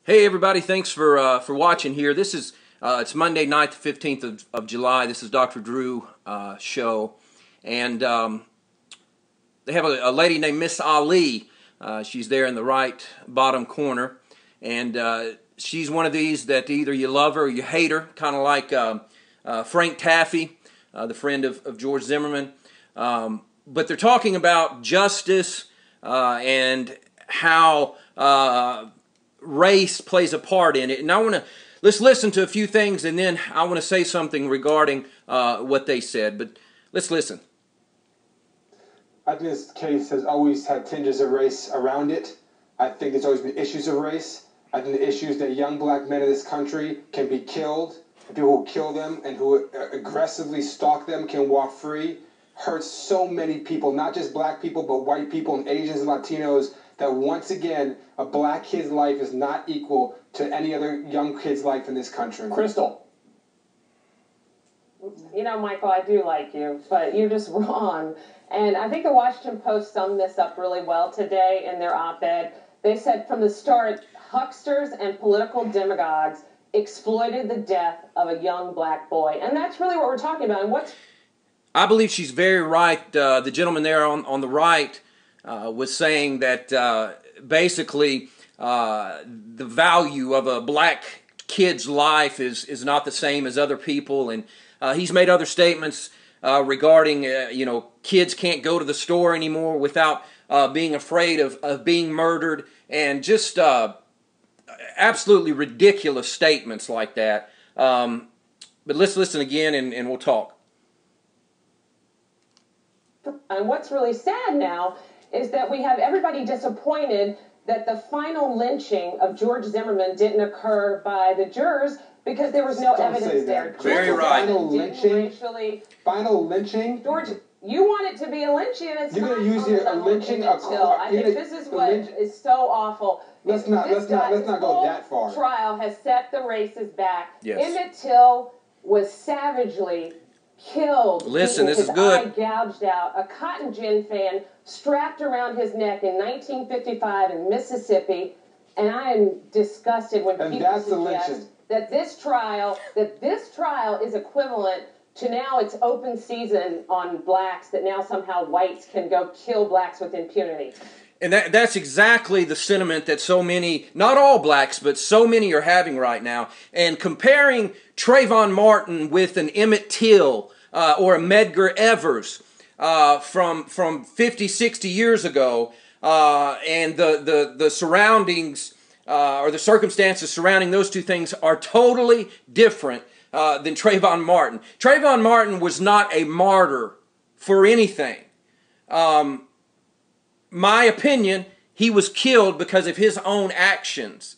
Hey everybody, thanks for watching here. This is it's Monday night, the 15th of July. This is Dr. Drew show, and they have a lady named Miss Ali. She's there in the right bottom corner, and she's one of these that either you love her or you hate her, kind of like Frank Taffy, the friend of George Zimmerman. But they're talking about justice and how race plays a part in it, and let's listen to a few things, and then I want to say something regarding what they said. But let's listen. I think this case has always had tinges of race around it. I think there's always been issues of race. I think the issues that young black men in this country can be killed, people who kill them and who aggressively stalk them can walk free, hurts so many people, not just black people, but white people and Asians and Latinos, that once again, a black kid's life is not equal to any other young kid's life in this country. Crystal. You know, Michael, I do like you, but you're just wrong. And I think the Washington Post summed this up really well today in their op-ed. They said from the start, hucksters and political demagogues exploited the death of a young black boy. And that's really what we're talking about. And I believe she's very right. The gentleman there on the right was saying that basically the value of a black kid's life is not the same as other people, and he's made other statements regarding kids can't go to the store anymore without being afraid of being murdered, and just absolutely ridiculous statements like that. But let's listen again, and we'll talk. And what's really sad now is that we have everybody disappointed that the final lynching of George Zimmerman didn't occur by the jurors because there was no evidence there. Very right. Final lynching? Final lynching? George, you want it to be a lynching, and it's You're not. You're going to use a lynching? I think this is what is so awful. Let's not go that far. This trial has set the races back. Yes. Emmett Till was savagely killed. Listen, this is his good. Eye gouged out. A cotton gin fan strapped around his neck in 1955 in Mississippi, and I am disgusted when people suggest that this trial is equivalent to now it's open season on blacks, that now somehow whites can go kill blacks with impunity. And that's exactly the sentiment that so many, not all blacks, but so many are having right now. And comparing Trayvon Martin with an Emmett Till or a Medgar Evers from 50, 60 years ago, and the surroundings or the circumstances surrounding those two things are totally different than Trayvon Martin. Trayvon Martin was not a martyr for anything. My opinion, he was killed because of his own actions.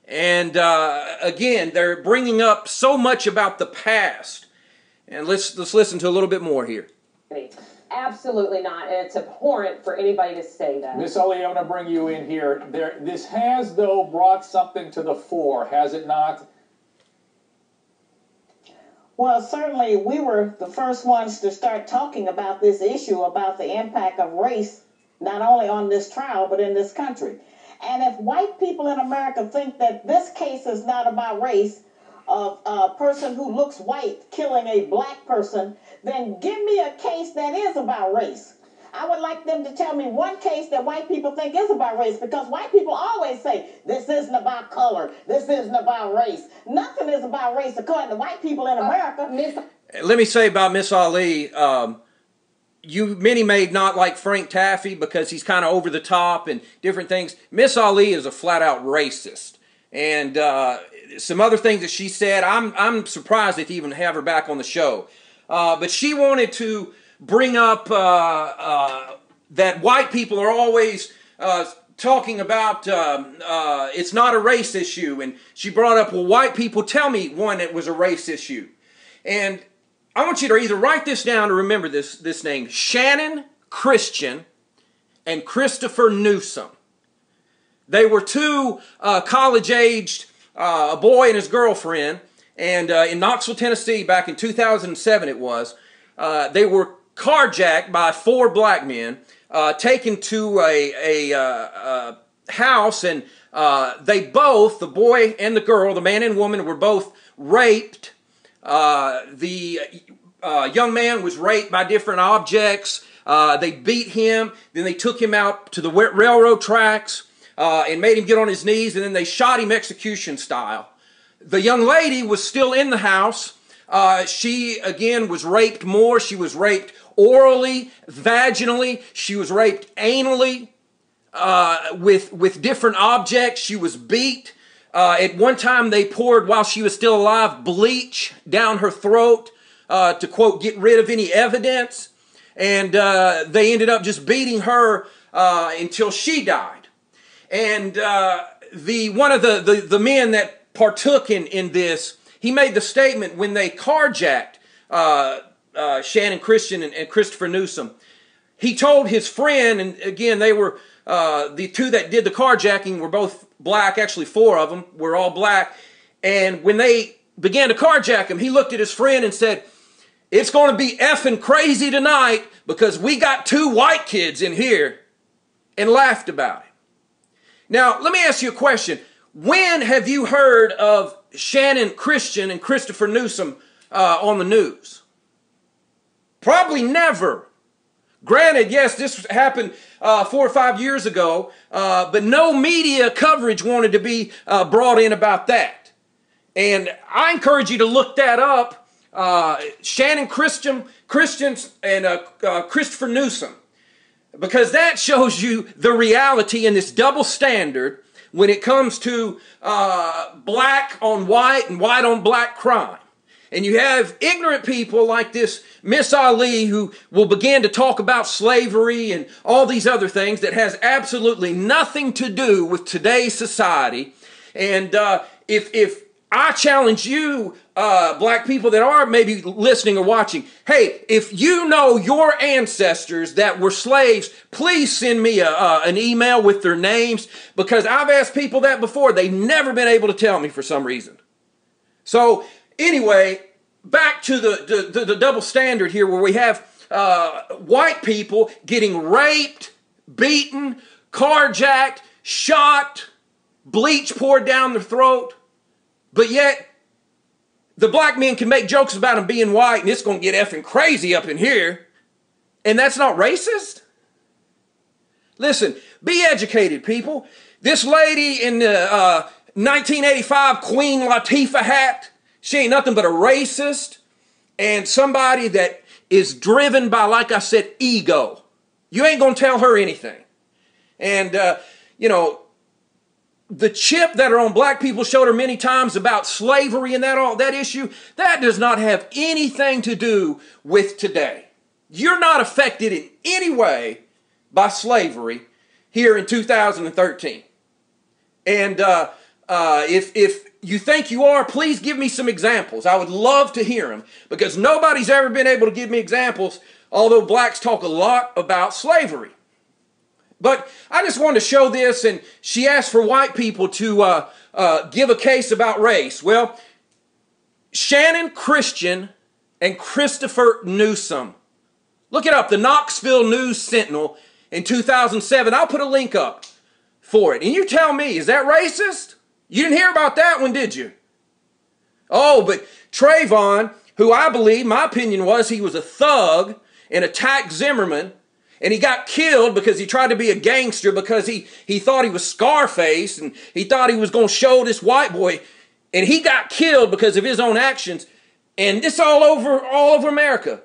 And again, they're bringing up so much about the past. And let's listen to a little bit more here. Absolutely not, and it's abhorrent for anybody to say that. Miss Ali, I'm going to bring you in here. This has, though, brought something to the fore, has it not? Well, certainly we were the first ones to start talking about this issue, about the impact of race, not only on this trial, but in this country. And if white people in America think that this case is not about race, of a person who looks white killing a black person, then give me a case that is about race. I would like them to tell me one case that white people think is about race, because white people always say, this isn't about color, this isn't about race. Nothing is about race according to white people in America. Let me say about Miss Ali, many may not like Frank Taffy because he's kind of over the top and different things. Miss Ali is a flat-out racist. And some other things that she said, I'm surprised that you even have her back on the show. But she wanted to bring up that white people are always talking about it's not a race issue. And she brought up, well, white people, tell me one that was a race issue. And I want you to either write this down or remember this name: Shannon Christian and Christopher Newsome. They were two college-aged, a boy and his girlfriend, and in Knoxville, Tennessee, back in 2007 it was, they were carjacked by 4 black men, taken to house, and they both, the boy and the girl, the man and woman, were both raped. The young man was raped by different objects. They beat him. Then they took him out to the railroad tracks and made him get on his knees, and then they shot him execution style. The young lady was still in the house. She, again, was raped more. She was raped orally, vaginally. She was raped anally with different objects. She was beat. At one time, they poured, while she was still alive, bleach down her throat to, quote, get rid of any evidence. And they ended up just beating her until she died. And one of the men that partook in this, he made the statement when they carjacked Shannon Christian and Christopher Newsome. He told his friend, and again, they were the two that did the carjacking were both black. Actually, 4 of them were all black. And when they began to carjack him, he looked at his friend and said, "It's going to be effing crazy tonight because we got 2 white kids in here," and laughed about it. Now, let me ask you a question. When have you heard of Shannon Christian and Christopher Newsome on the news? Probably never. Granted, yes, this happened 4 or 5 years ago, but no media coverage wanted to be brought in about that. And I encourage you to look that up. Shannon Christian and Christopher Newsome, because that shows you the reality in this double standard when it comes to black on white and white on black crime. And you have ignorant people like this Miss Ali who will begin to talk about slavery and all these other things that has absolutely nothing to do with today's society. And if I challenge you, black people that are maybe listening or watching, hey, if you know your ancestors that were slaves, please send me an email with their names, because I've asked people that before. They've never been able to tell me for some reason. So anyway, back to the double standard here, where we have white people getting raped, beaten, carjacked, shot, bleach poured down their throat. But yet, the black men can make jokes about them being white, and it's going to get effing crazy up in here. And that's not racist? Listen, be educated, people. This lady in the 1985 Queen Latifah hat, she ain't nothing but a racist and somebody that is driven by, like I said, ego. You ain't going to tell her anything. And, you know, the chip that are on black people's shoulder many times about slavery and that issue, that does not have anything to do with today. You're not affected in any way by slavery here in 2013. And if you think you are, please give me some examples. I would love to hear them, because nobody's ever been able to give me examples, although blacks talk a lot about slavery. But I just wanted to show this, and she asked for white people to give a case about race. Well, Shannon Christian and Christopher Newsome. Look it up, the Knoxville News Sentinel in 2007. I'll put a link up for it. And you tell me, is that racist? You didn't hear about that one, did you? Oh, but Trayvon, who I believe, my opinion was he was a thug and attacked Zimmerman, and he got killed because he tried to be a gangster, because he thought he was Scarface, and he thought he was going to show this white boy, and he got killed because of his own actions. And this all over America.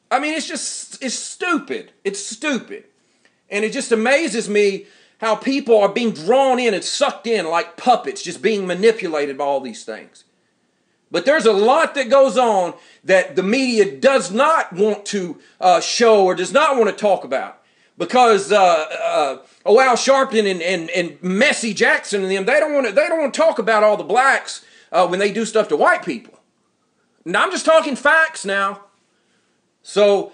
I mean, it's stupid. It's stupid. And it just amazes me how people are being drawn in and sucked in like puppets, just being manipulated by all these things. But there's a lot that goes on that the media does not want to show or does not want to talk about. Because Al Sharpton and Messy Jackson and them, they don't want to talk about all the blacks when they do stuff to white people. Now, I'm just talking facts now. So,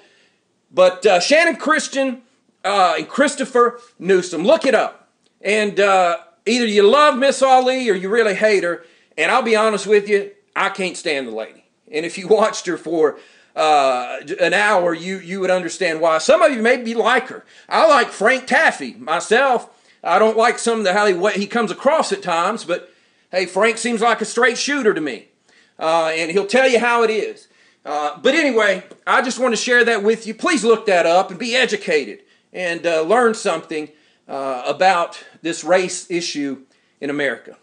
but Shannon Christian and Christopher Newsome, look it up. And either you love Miss Ali or you really hate her. And I'll be honest with you, I can't stand the lady. And if you watched her for an hour, you would understand why. Some of you maybe like her. I like Frank Taffy myself. I don't like some of the how he comes across at times, but hey, Frank seems like a straight shooter to me. And he'll tell you how it is. But anyway, I just want to share that with you. Please look that up and be educated and learn something about this race issue in America.